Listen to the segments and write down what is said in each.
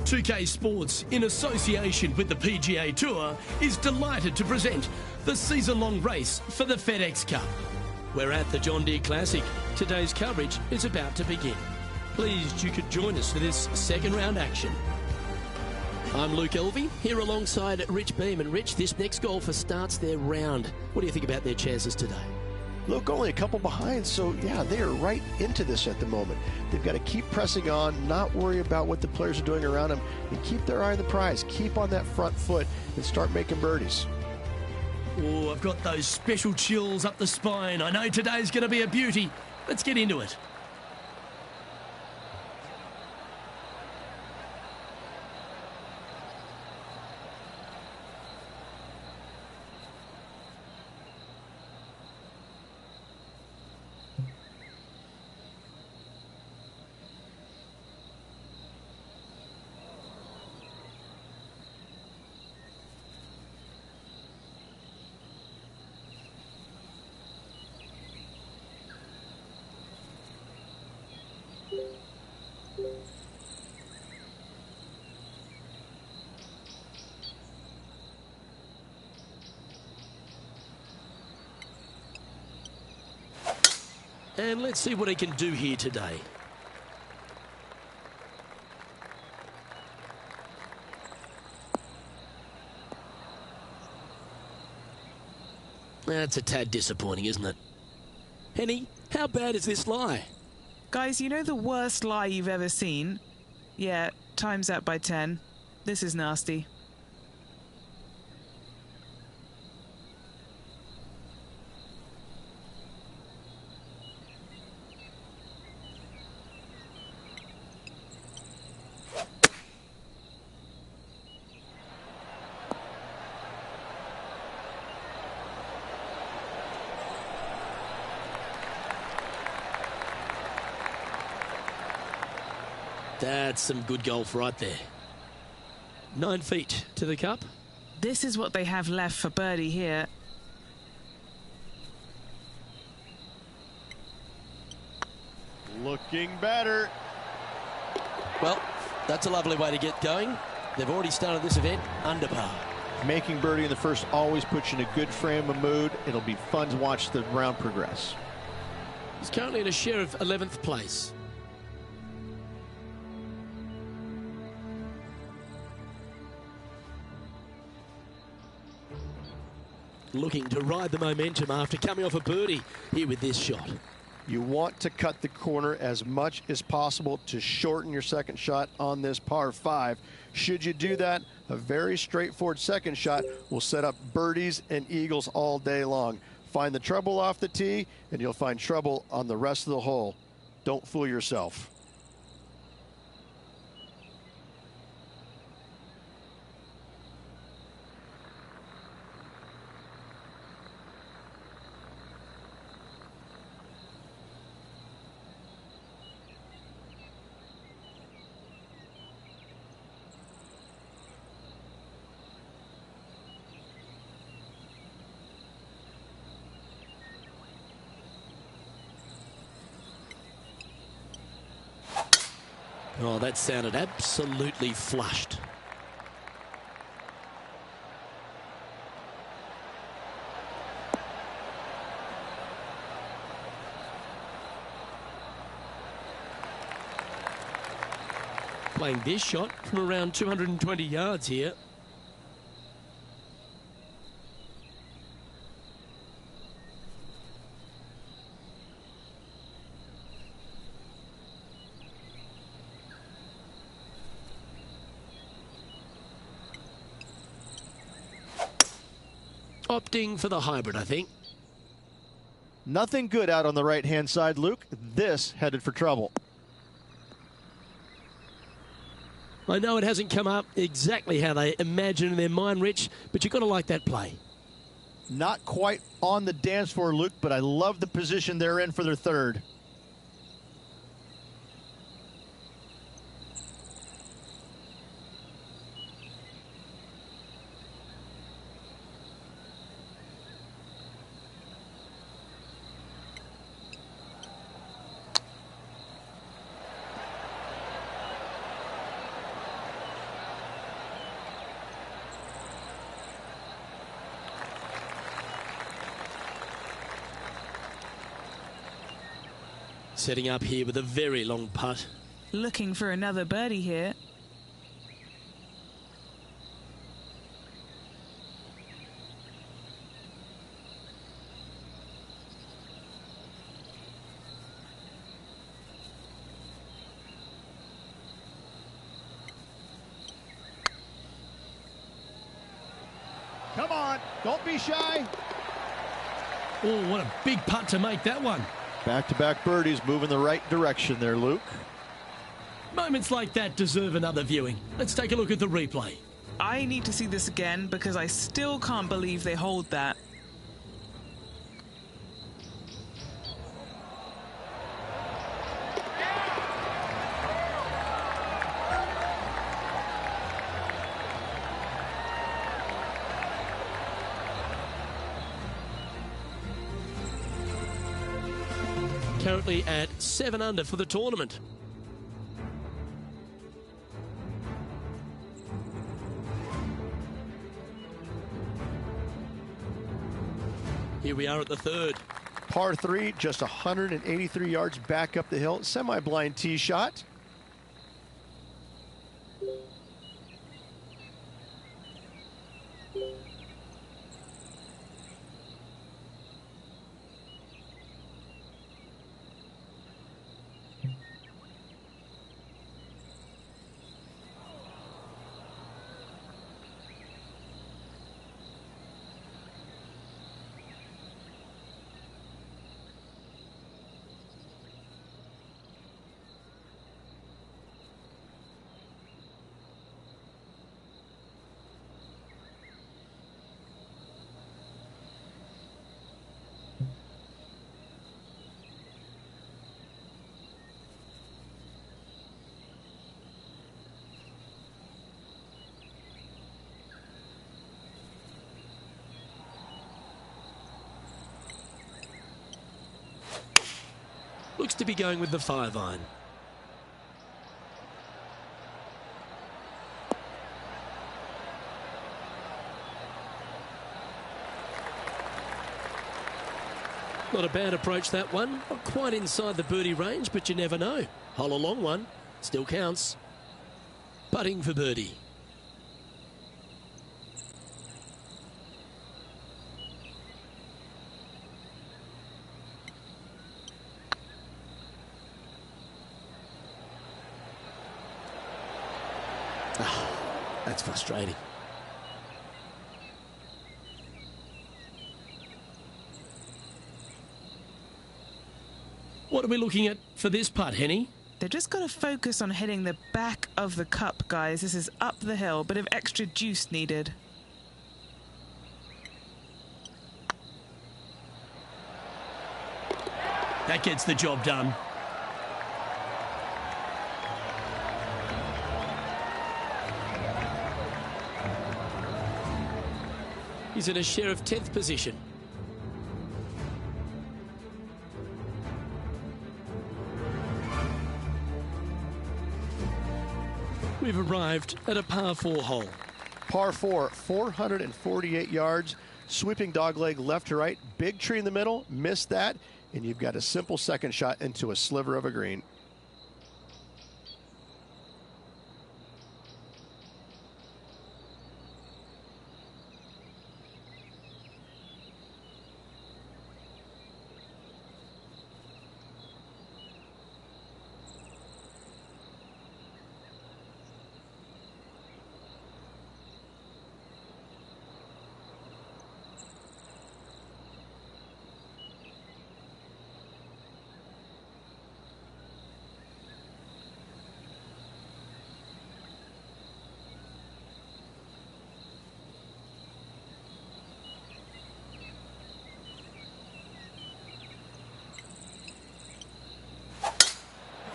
2K Sports, in association with the PGA Tour, is delighted to present the season-long race for the FedEx Cup. We're at the John Deere Classic. Today's coverage is about to begin. Pleased you could join us for this second round action. I'm Luke Elvey, here alongside Rich Beam. And Rich, this next golfer starts their round. What do you think about their chances today? Look, only a couple behind, so yeah, they are right into this at the moment. They've got to keep pressing on, not worry about what the players are doing around them, and keep their eye on the prize. Keep on that front foot and start making birdies. Oh, I've got those special chills up the spine. I know today's going to be a beauty. Let's get into it. And let's see what he can do here today. That's a tad disappointing, isn't it? Henny, how bad is this lie? Guys, you know the worst lie you've ever seen? Yeah, time's that by 10. This is nasty. That's some good golf right there. 9 feet to the cup. This is what they have left for birdie here. Looking better. Well, that's a lovely way to get going. They've already started this event under par. Making birdie in the first always puts you in a good frame of mood. It'll be fun to watch the round progress. He's currently in a share of 11th place. Looking to ride the momentum after coming off a birdie here with this shot. You want to cut the corner as much as possible to shorten your second shot on this par 5. Should you do that, a very straightforward second shot will set up birdies and eagles all day long. Find the trouble off the tee, and you'll find trouble on the rest of the hole. Don't fool yourself. Oh, that sounded absolutely flushed. Playing this shot from around 220 yards here. Opting for the hybrid, I think. Nothing good out on the right-hand side, Luke. This headed for trouble. I know it hasn't come up exactly how they imagine in their mind, Rich, but you've got to like that play. Not quite on the dance floor, Luke, but I love the position they're in for their third. Setting up here with a very long putt. Looking for another birdie here. Come on, don't be shy. Oh, what a big putt to make that one. Back-to-back birdies, moving the right direction there, Luke. Moments like that deserve another viewing. Let's take a look at the replay. I need to see this again because I still can't believe they hold that. Currently at 7 under for the tournament. Here we are at the third. Par 3, just 183 yards back up the hill. Semi-blind tee shot. Looks to be going with the 5-iron. Not a bad approach, that one. Not quite inside the birdie range, but you never know. Hole a long one. Still counts. Putting for birdie. That's frustrating. What are we looking at for this putt, Henny? They've just got to focus on hitting the back of the cup, guys. This is up the hill, bit of extra juice needed. That gets the job done. He's in a share of 10th position. We've arrived at a par 4 hole. Par 4, 448 yards, sweeping dogleg left to right, big tree in the middle, missed that, and you've got a simple second shot into a sliver of a green.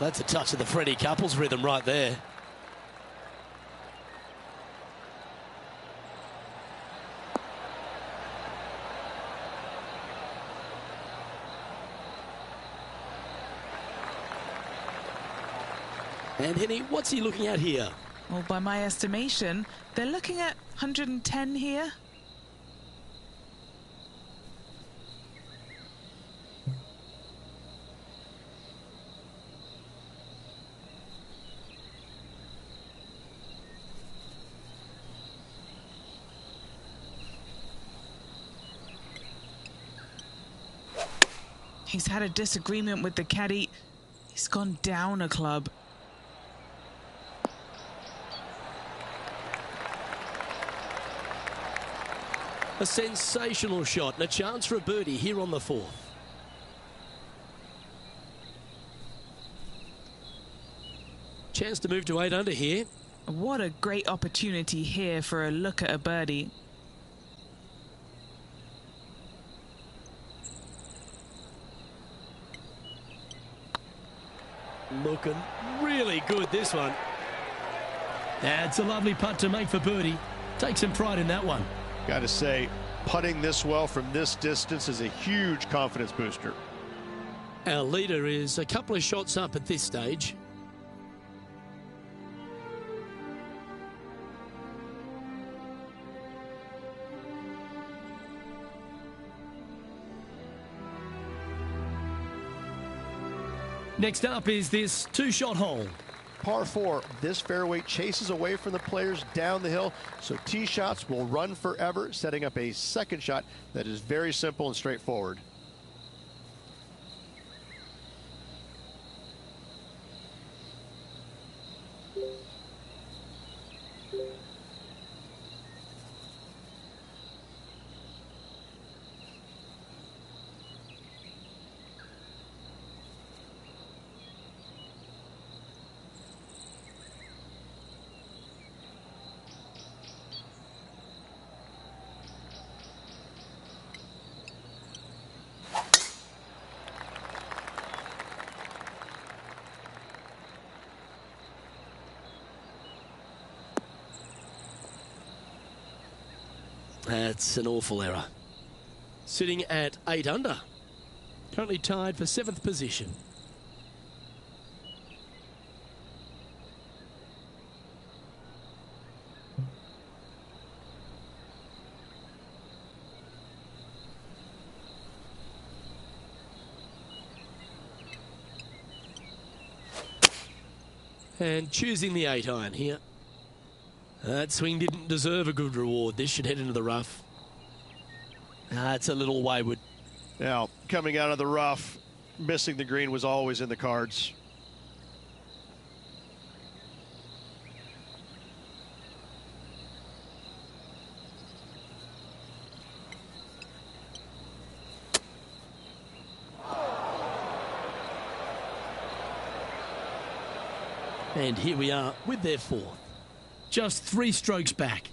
That's a touch of the Freddie Couples rhythm right there. And Henny, what's he looking at here? Well, by my estimation, they're looking at 110 here. He's had a disagreement with the caddy. He's gone down a club. A sensational shot and a chance for a birdie here on the 4th. Chance to move to 8 under here. What a great opportunity here for a look at a birdie. Looking really good, this one. That's a lovely putt to make for birdie. Take some pride in that one. Got to say, putting this well from this distance is a huge confidence booster. Our leader is a couple of shots up at this stage. Next up is this 2-shot hole. Par 4, this fairway chases away from the players down the hill, so tee shots will run forever, setting up a second shot that is very simple and straightforward. That's an awful error. Sitting at 8 under. Currently tied for 7th position. And choosing the 8-iron here. That swing didn't deserve a good reward. This should head into the rough. It's a little wayward. Now, coming out of the rough, missing the green was always in the cards. And here we are with their 4th. Just 3 strokes back.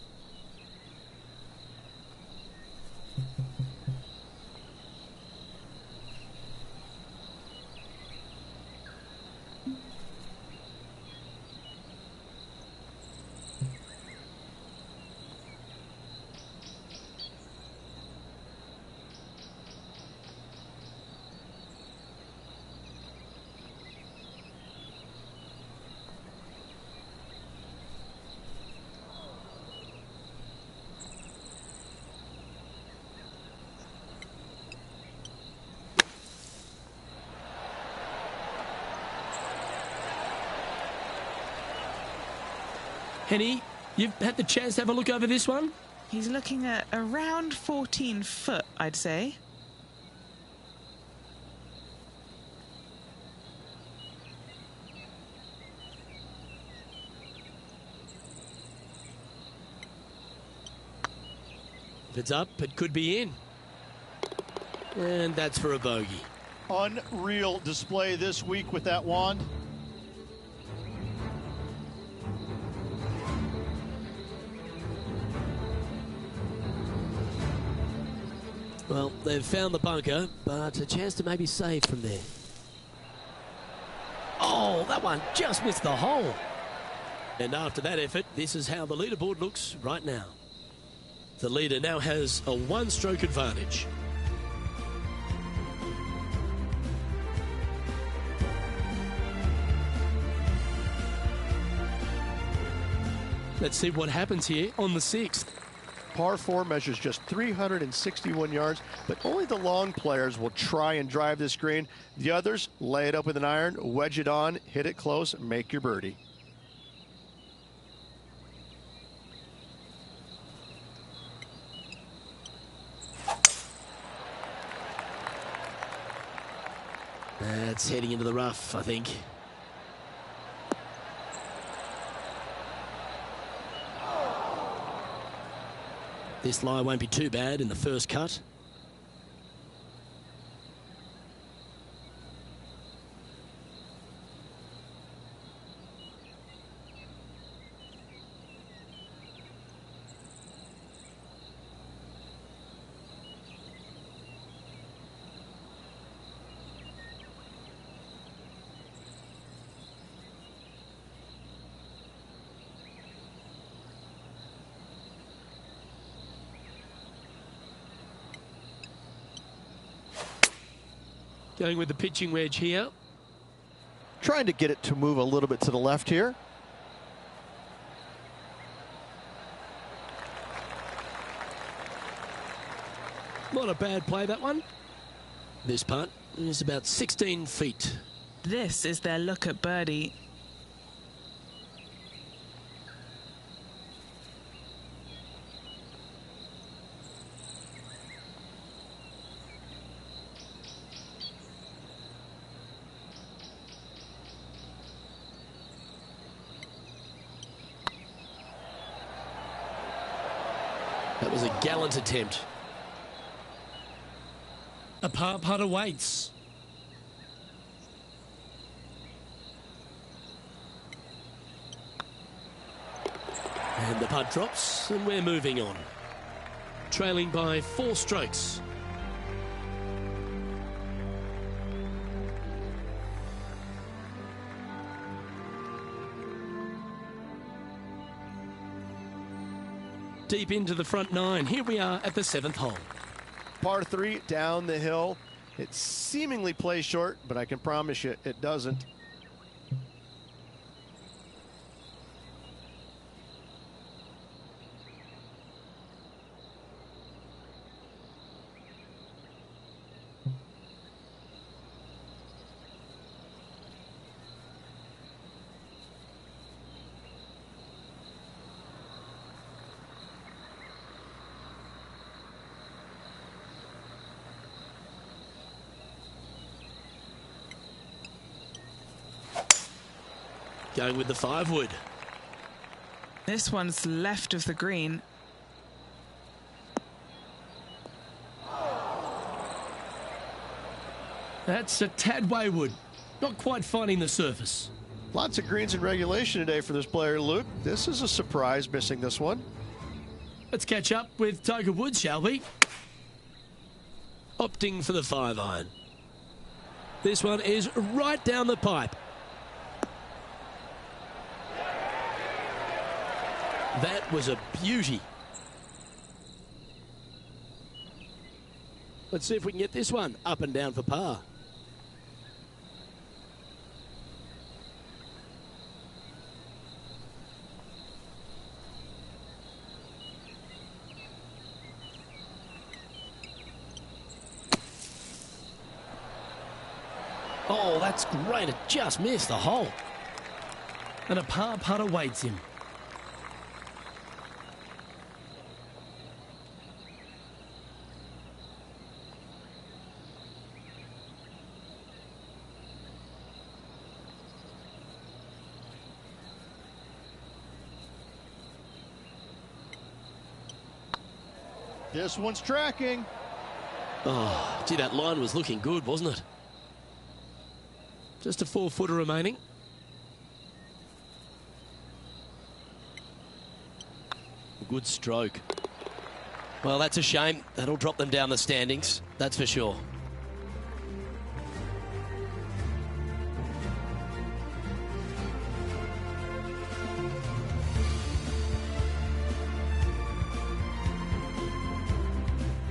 Henny, you've had the chance to have a look over this one? He's looking at around 14 foot, I'd say. If it's up, it could be in. And that's for a bogey. Unreal display this week with that wand. Well, they've found the bunker, but a chance to maybe save from there. Oh, that one just missed the hole. And after that effort, this is how the leaderboard looks right now. The leader now has a 1-stroke advantage. Let's see what happens here on the 6th. Par 4 measures just 361 yards, but only the long players will try and drive this green. The others lay it up with an iron, wedge it on, hit it close, make your birdie. It's heading into the rough, I think. This lie won't be too bad in the first cut. Going with the pitching wedge here. Trying to get it to move a little bit to the left here. Not a bad play, that one. This putt is about 16 feet. This is their look at birdie. That was a gallant attempt. A par putt awaits. And the putt drops, and we're moving on. Trailing by 4 strokes. Deep into the front 9. Here we are at the 7th hole. Par 3 down the hill. It seemingly plays short, but I can promise you it doesn't. Going with the 5-wood. This one's left of the green. That's a tad wayward. Not quite finding the surface. Lots of greens in regulation today for this player, Luke. This is a surprise, missing this one. Let's catch up with Tiger Woods, shall we? Opting for the 5-iron. This one is right down the pipe. That was a beauty. Let's see if we can get this one up and down for par. Oh, that's great. It just missed the hole. And a par putt awaits him. This one's tracking. Oh, gee, that line was looking good, wasn't it? Just a 4-footer remaining. Good stroke. Well, that's a shame. That'll drop them down the standings, that's for sure.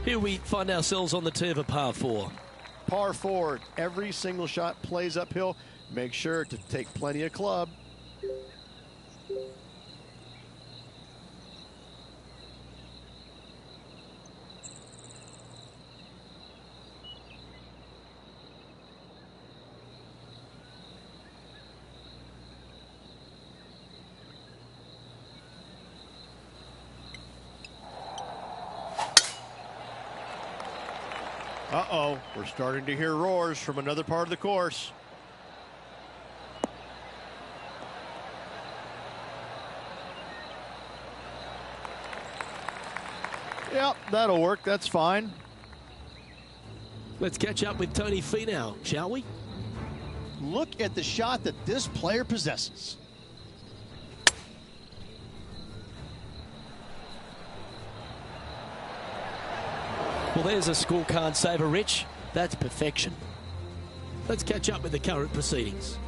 Here we find ourselves on the tee of a par 4. Par 4, every single shot plays uphill. Make sure to take plenty of club. Uh-oh, we're starting to hear roars from another part of the course. Yep, that'll work. That's fine. Let's catch up with Tony Finau, shall we? Look at the shot that this player possesses. Well, there's a scorecard saver, Rich. That's perfection. Let's catch up with the current proceedings.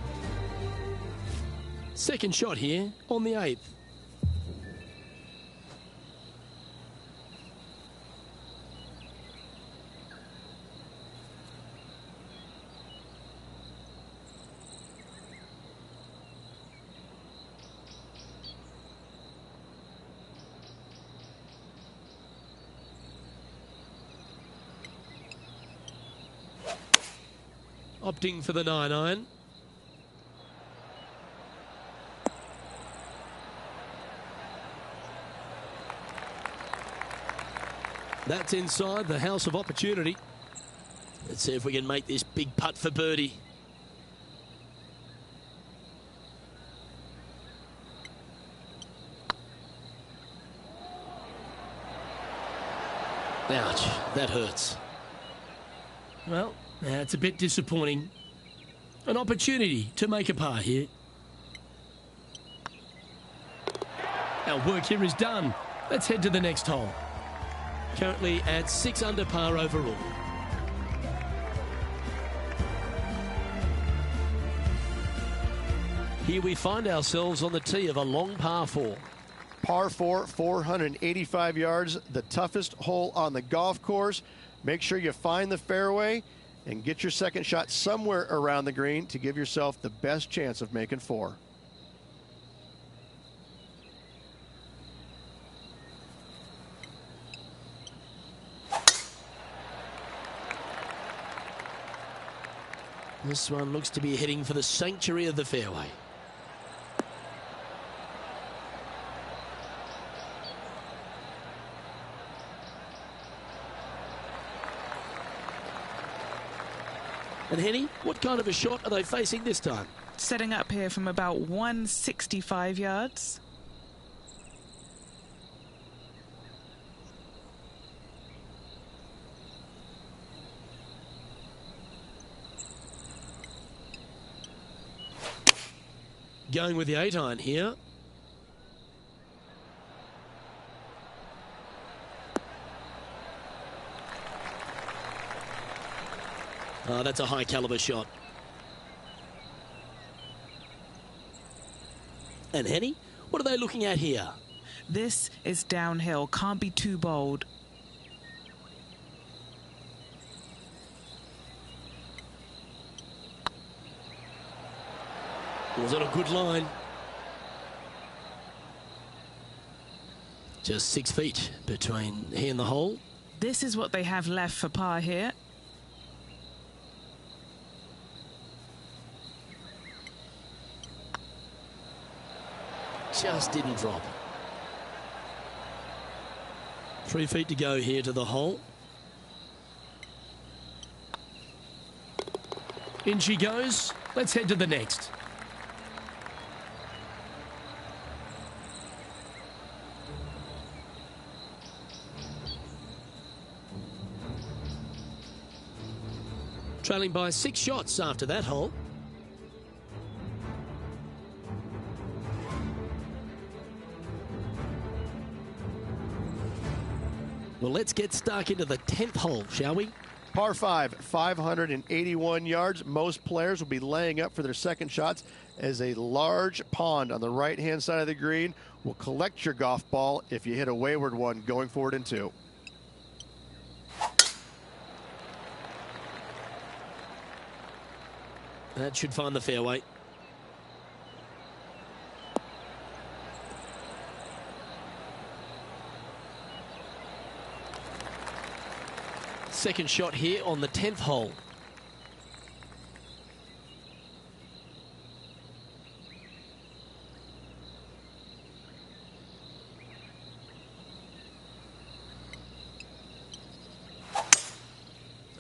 Second shot here on the 8th. Opting for the 9-iron. That's inside the house of opportunity. Let's see if we can make this big putt for birdie. Ouch, that hurts. Well, that's a bit disappointing. An opportunity to make a par here. Our work here is done. Let's head to the next hole. Currently at 6 under par overall. Here we find ourselves on the tee of a long par 4. Par 4, 485 yards, the toughest hole on the golf course. Make sure you find the fairway and get your second shot somewhere around the green to give yourself the best chance of making 4. This one looks to be heading for the sanctuary of the fairway. And Henny, what kind of a shot are they facing this time? Setting up here from about 165 yards. Going with the 8-iron here. Oh, that's a high caliber shot. And Henny, what are they looking at here? This is downhill. Can't be too bold. Was on a good line. Just 6 feet between he and the hole. This is what they have left for par here. Just didn't drop. 3 feet to go here to the hole. In she goes. Let's head to the next. Trailing by 6 shots after that hole. Well, let's get stuck into the 10th hole, shall we? Par 5, 581 yards. Most players will be laying up for their second shots as a large pond on the right-hand side of the green will collect your golf ball if you hit a wayward one going forward in 2. That should find the fairway. Second shot here on the 10th hole.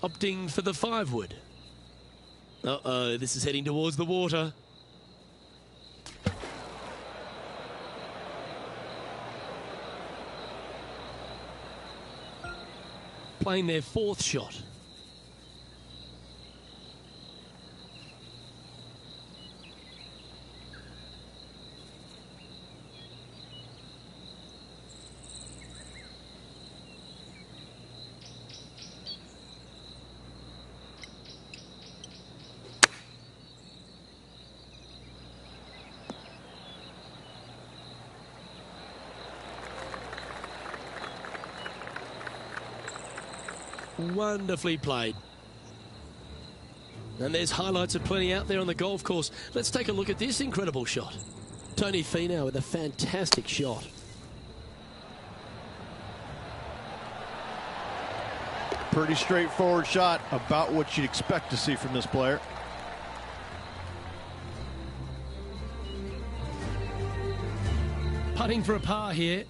opting for the 5-wood. Uh-oh, this is heading towards the water. Playing their 4th shot. Wonderfully played. And there's highlights of plenty out there on the golf course. Let's take a look at this incredible shot. Tony Finau with a fantastic shot. Pretty straightforward shot, about what you'd expect to see from this player. Putting for a par here.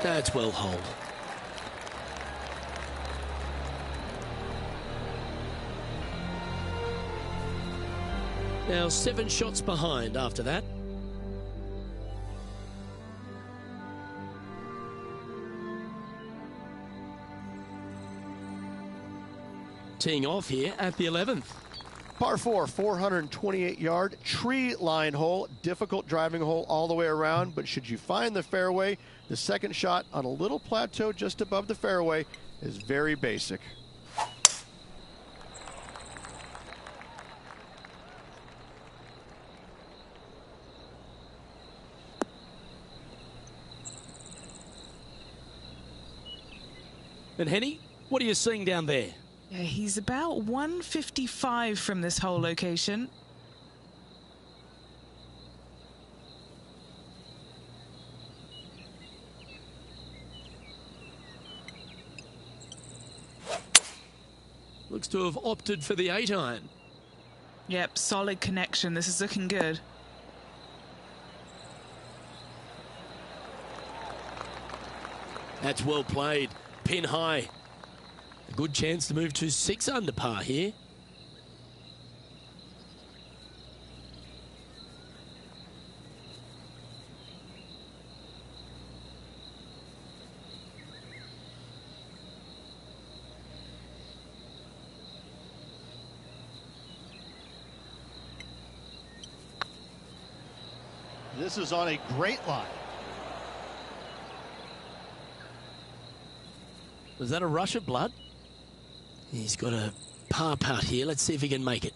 That's well holed. Now 7 shots behind after that. Teeing off here at the 11th. Par 4, 428-yard tree line hole. Difficult driving hole all the way around, but should you find the fairway, the second shot on a little plateau just above the fairway is very basic. And Henny, what are you seeing down there? Yeah, he's about 155 from this hole location. Looks to have opted for the 8-iron. Yep, solid connection. This is looking good. That's well played. Pin high. A good chance to move to 6 under par here. This is on a great line. Was that a rush of blood? He's got a par putt here. Let's see if he can make it.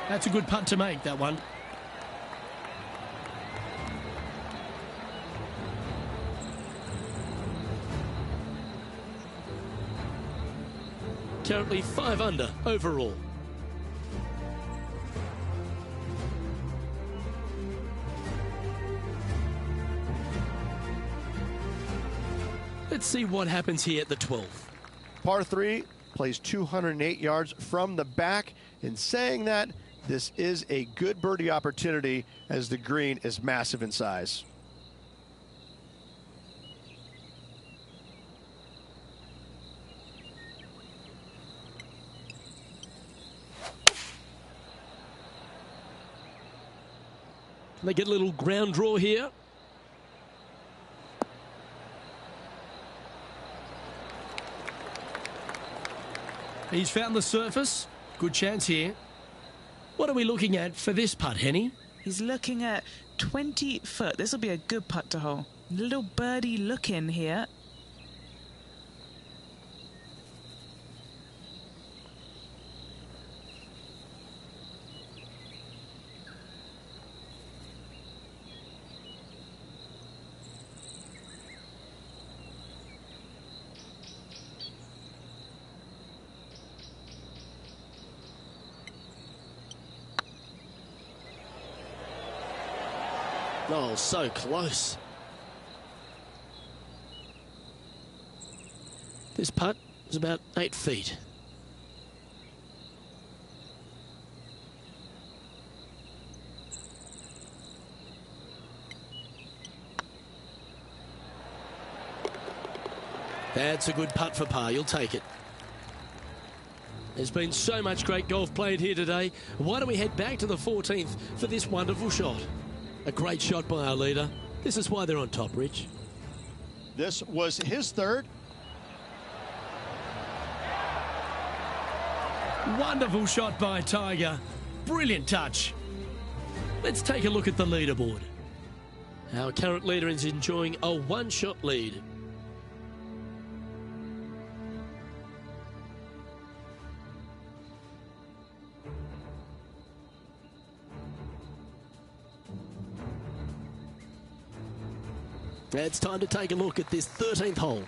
That's a good putt to make, that one. Currently 5 under overall. Let's see what happens here at the 12th. Par 3 plays 208 yards from the back. In saying that, this is a good birdie opportunity as the green is massive in size. Can they get a little ground draw here? He's found the surface. Good chance here. What are we looking at for this putt, Henny? He's looking at 20 foot. This will be a good putt to hole. Little birdie look in here. Oh, so close. This putt was about 8 feet. That's a good putt for par. You'll take it. There's been so much great golf played here today. Why don't we head back to the 14th for this wonderful shot? A great shot by our leader. This is why they're on top, Rich. This was his third. Wonderful shot by Tiger. Brilliant touch. Let's take a look at the leaderboard. Our current leader is enjoying a one-shot lead. It's time to take a look at this 13th hole.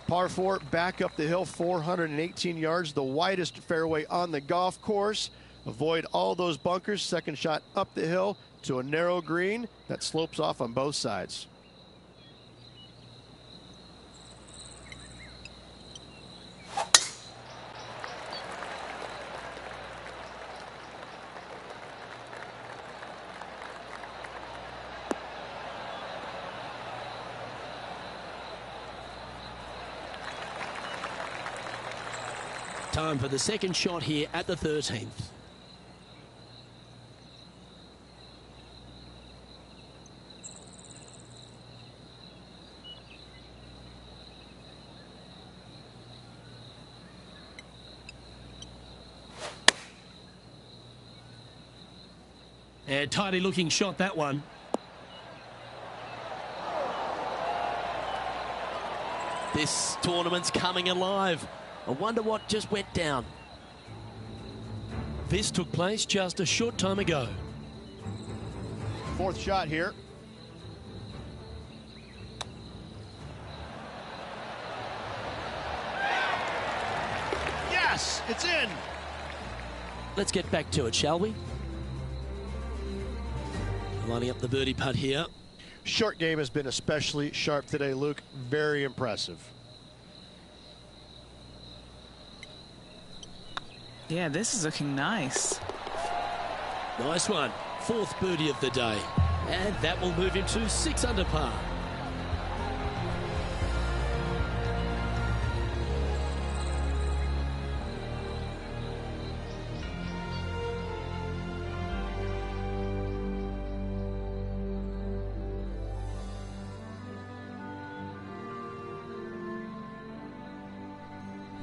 Par 4, back up the hill, 418 yards, the widest fairway on the golf course. Avoid all those bunkers. Second shot up the hill to a narrow green that slopes off on both sides. Time for the second shot here at the 13th. And tidy looking shot, that one. This tournament's coming alive. I wonder what just went down. This took place just a short time ago. Fourth shot here. Yes, it's in. Let's get back to it, shall we? Lining up the birdie putt here. Short game has been especially sharp today, Luke. Very impressive. Yeah, this is looking nice. Nice one. Fourth birdie of the day. And that will move him to 6 under par.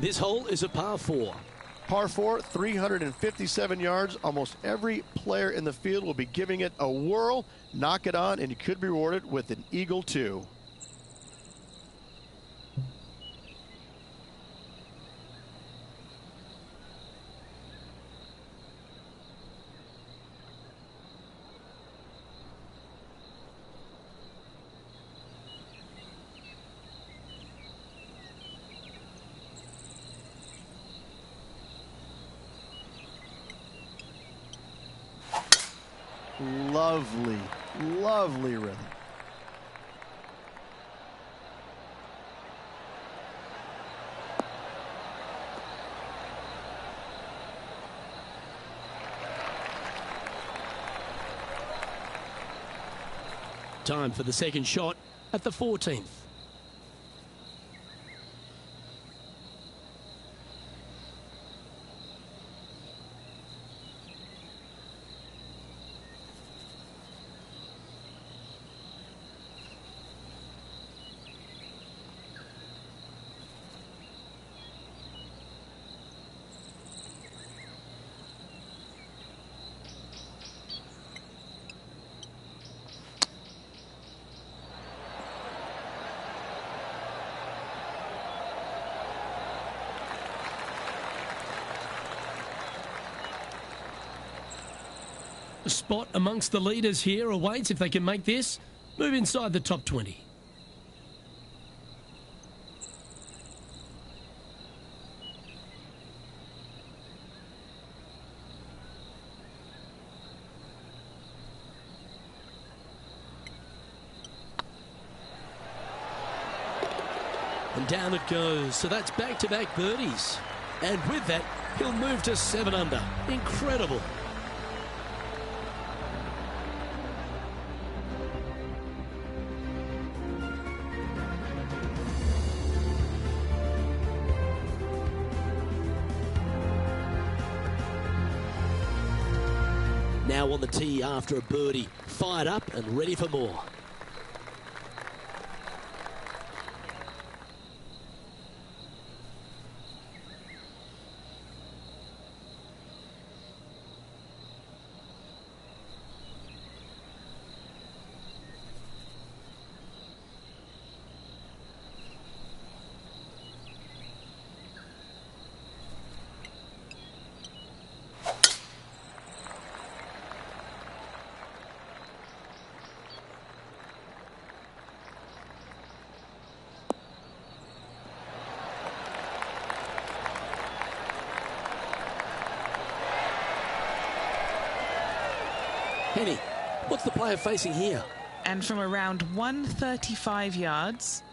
This hole is a par 4. Par 4, 357 yards. Almost every player in the field will be giving it a whirl. Knock it on, and you could be rewarded with an eagle too. Lovely, lovely rhythm. Time for the second shot at the 14th. A spot amongst the leaders here awaits if they can make this. Move inside the top 20. And down it goes. So that's back-to-back birdies. And with that, he'll move to 7 under. Incredible. Now on the tee after a birdie. Fired up and ready for more. Henny, what's the player facing here? And from around 135 yards.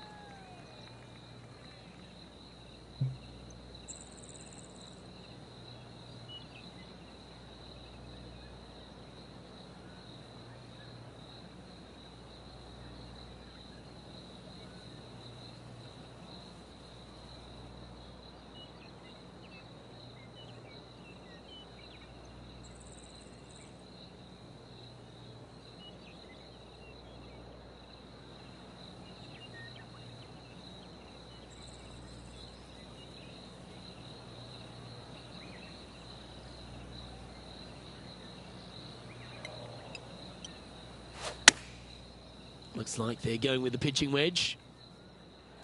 Looks like they're going with the pitching wedge.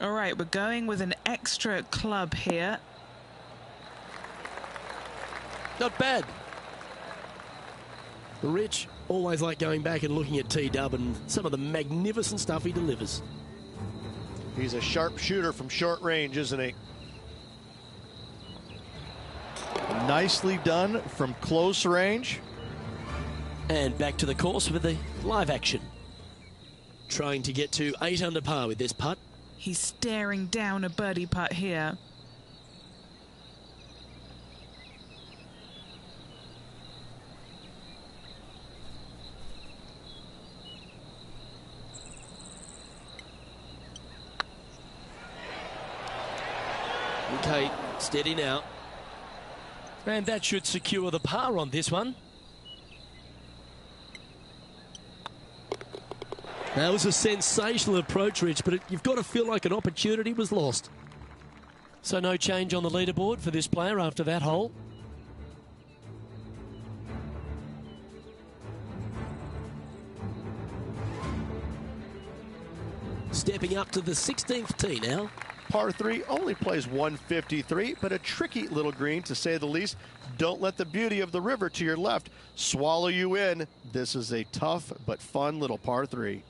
All right, we're going with an extra club here. Not bad. Rich, always like going back and looking at T-Dub and some of the magnificent stuff he delivers. He's a sharp shooter from short range, isn't he? Nicely done from close range. And back to the course with the live action. Trying to get to 8 under par with this putt. He's staring down a birdie putt here. Okay, steady now. And that should secure the par on this one. That was a sensational approach, Rich, but you've got to feel like an opportunity was lost. So no change on the leaderboard for this player after that hole. Stepping up to the 16th tee now. Par 3 only plays 153, but a tricky little green to say the least. Don't let the beauty of the river to your left swallow you in. This is a tough but fun little par 3.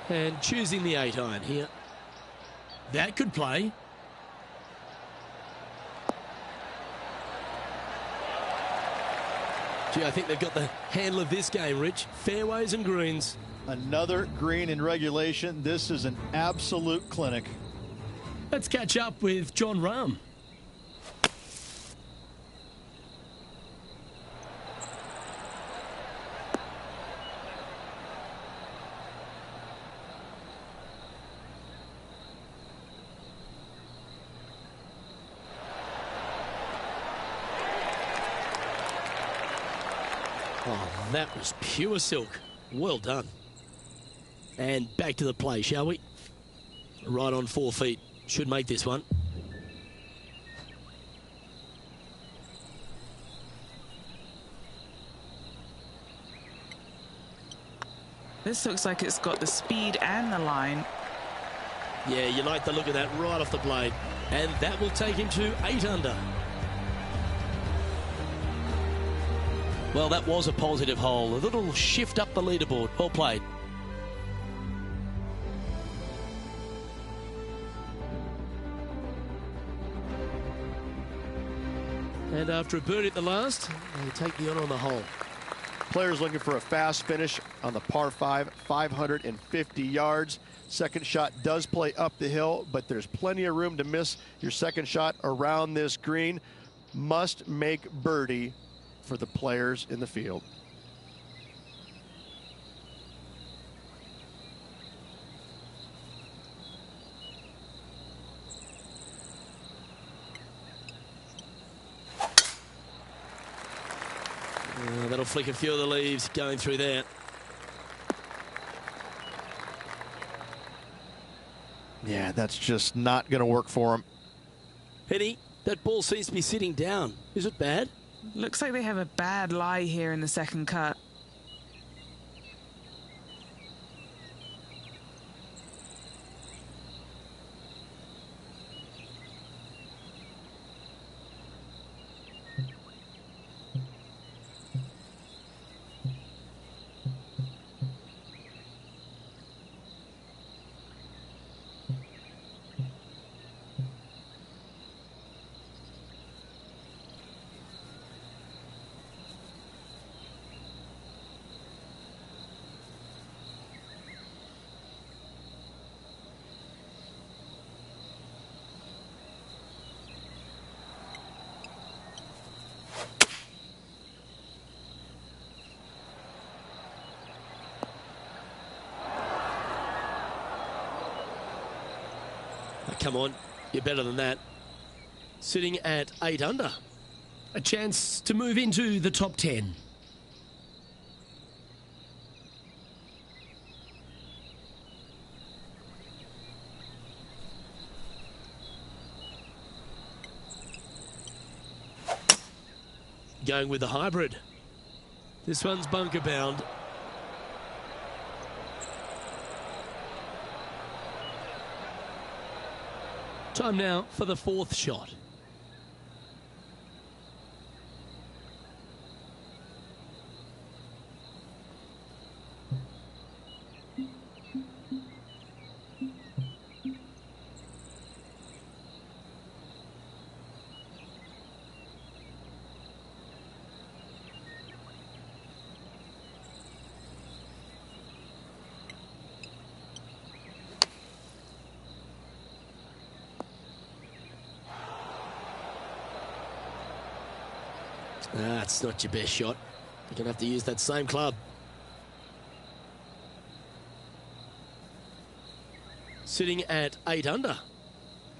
And choosing the 8-iron here. That could play. Gee, I think they've got the handle of this game, Rich. Fairways and greens. Another green in regulation. This is an absolute clinic. Let's catch up with John Rahm. Oh, that was pure silk. Well done. And back to the play, shall we? Right on 4 feet. Should make this one. This looks like it's got the speed and the line. Yeah, you like the look of that right off the blade. And that will take him to 8 under. Well, that was a positive hole. A little shift up the leaderboard. Well played. And after a birdie at the last, they take the honour on the hole. Players looking for a fast finish on the par 5, 550 yards. Second shot does play up the hill, but there's plenty of room to miss your second shot around this green. Must make birdie for the players in the field. That'll flick a few of the leaves going through there. Yeah, that's just not going to work for him. Penny, that ball seems to be sitting down. Is it bad? Looks like they have a bad lie here in the second cut. Come on, you're better than that. Sitting at 8 under. A chance to move into the top 10. Going with the hybrid. This one's bunker bound. Time now for the fourth shot. That's not your best shot. You're going to have to use that same club. Sitting at 8 under.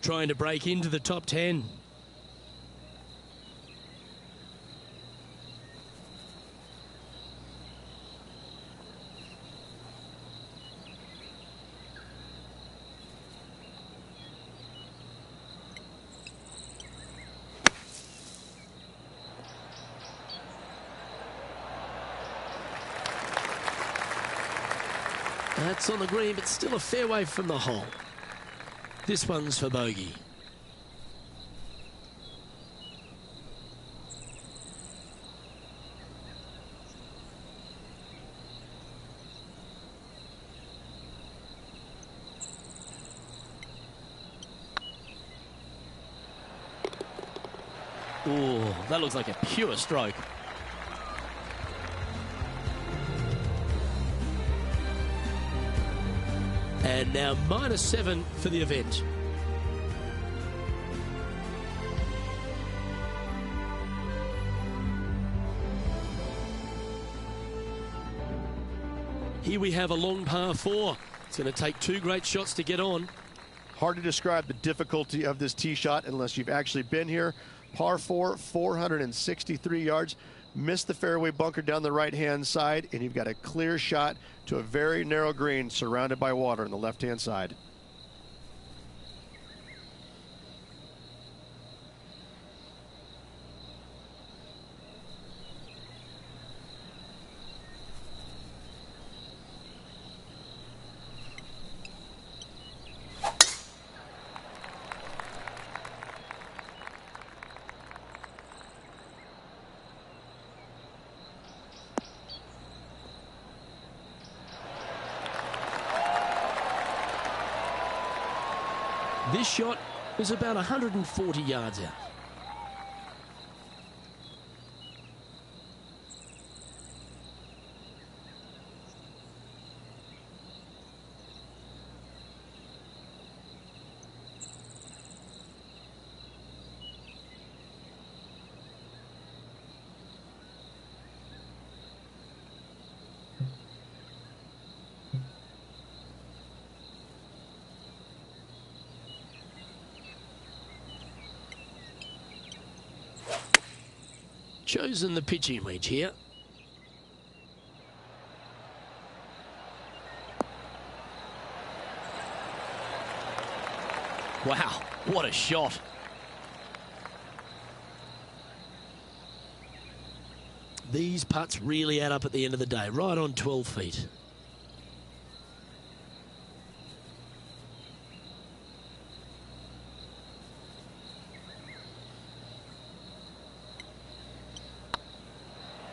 Trying to break into the top 10. That's on the green, but still a fair way from the hole. This one's for bogey. Oh, that looks like a pure stroke. And now -7 for the event. Here we have a long par 4. It's going to take 2 great shots to get on. Hard to describe the difficulty of this tee shot unless you've actually been here. Par 4, 463 yards. Missed the fairway bunker down the right-hand side, and you've got a clear shot to a very narrow green surrounded by water on the left-hand side. This shot is about 140 yards out. Chosen the pitching wedge here. Wow, what a shot. These putts really add up at the end of the day, right on 12 feet.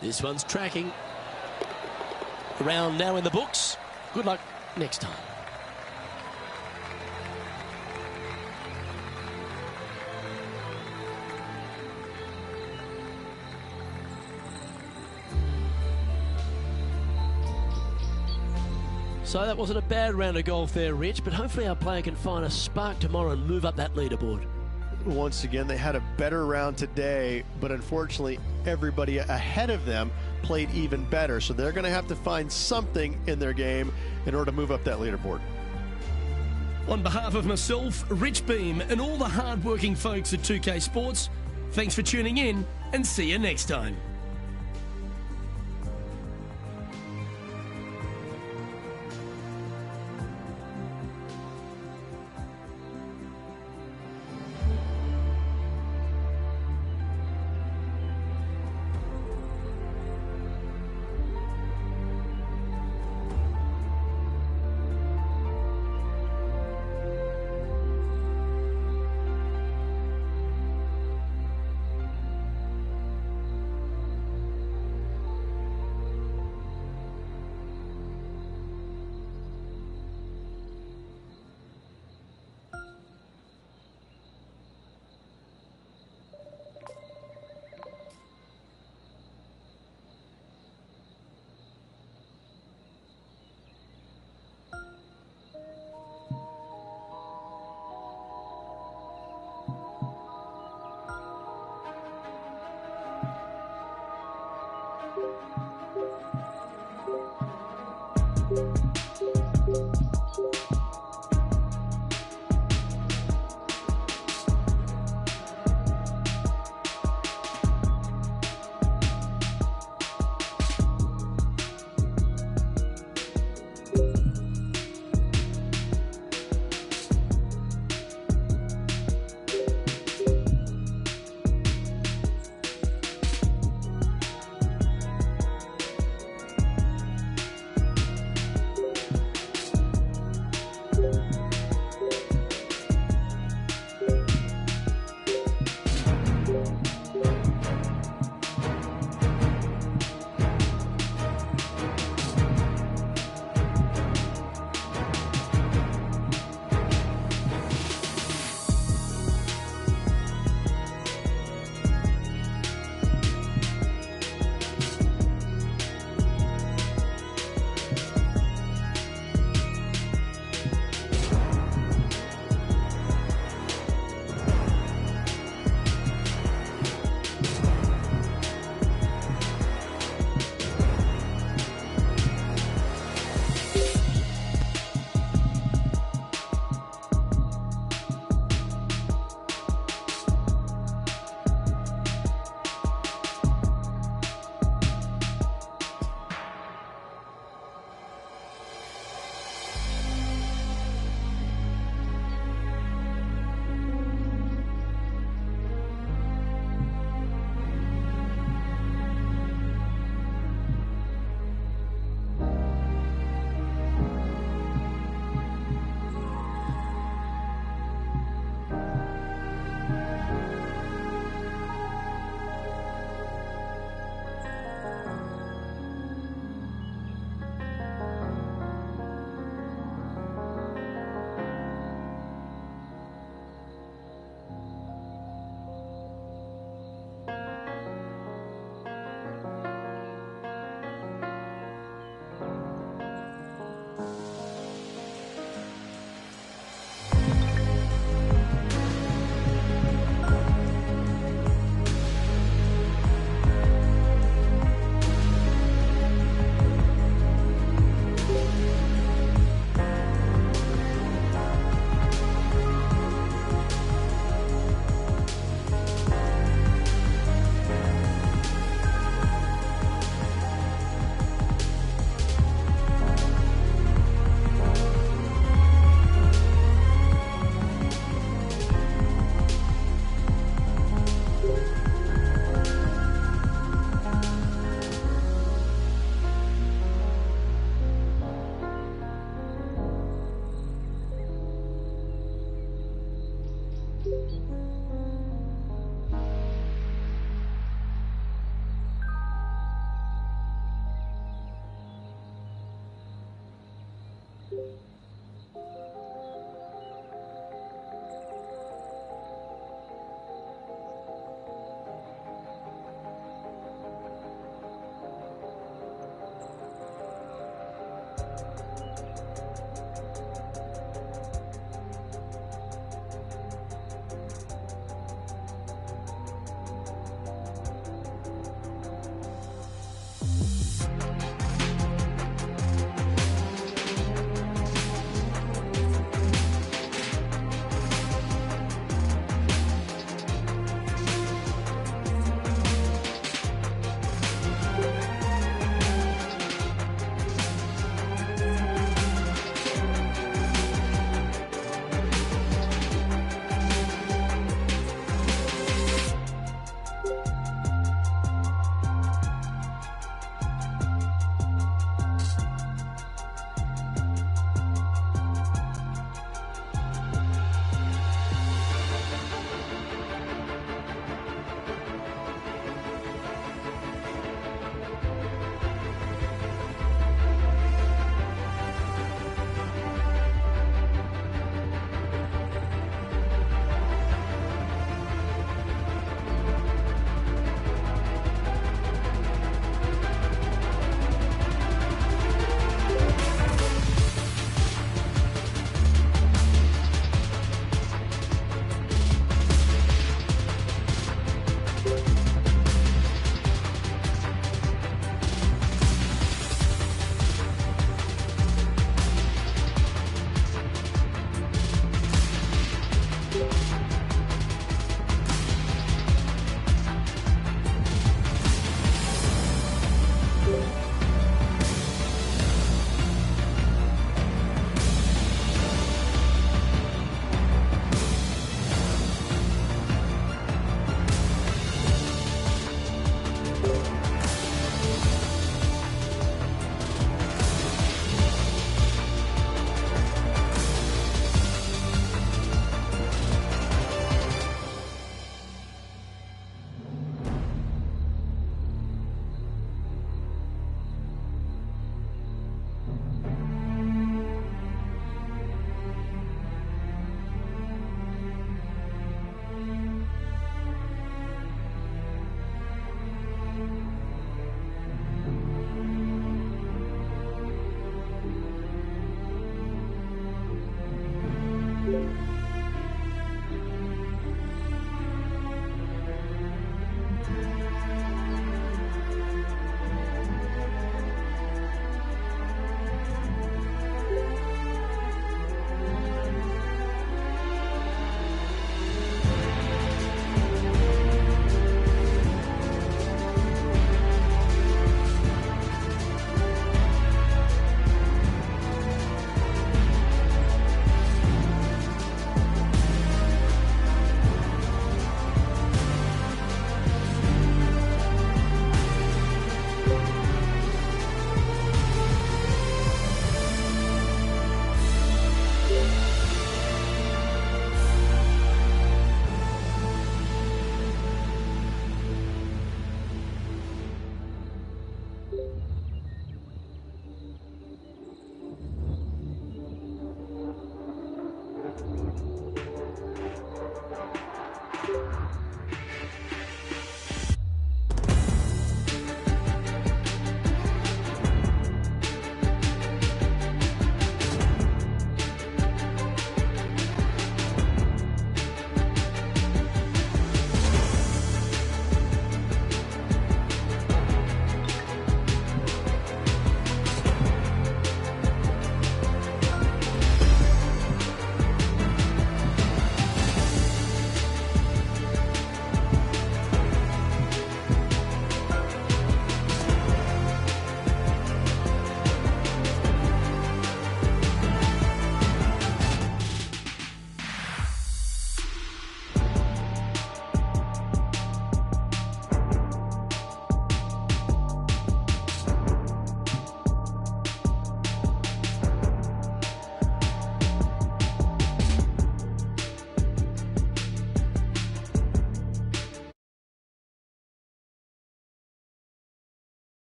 This one's tracking. Around now in the books. Good luck next time. So that wasn't a bad round of golf there, Rich, but hopefully our player can find a spark tomorrow and move up that leaderboard. Once again, they had a better round today, but unfortunately, everybody ahead of them played even better. So they're going to have to find something in their game in order to move up that leaderboard. On behalf of myself, Rich Beam, and all the hard-working folks at 2K Sports, thanks for tuning in, and see you next time.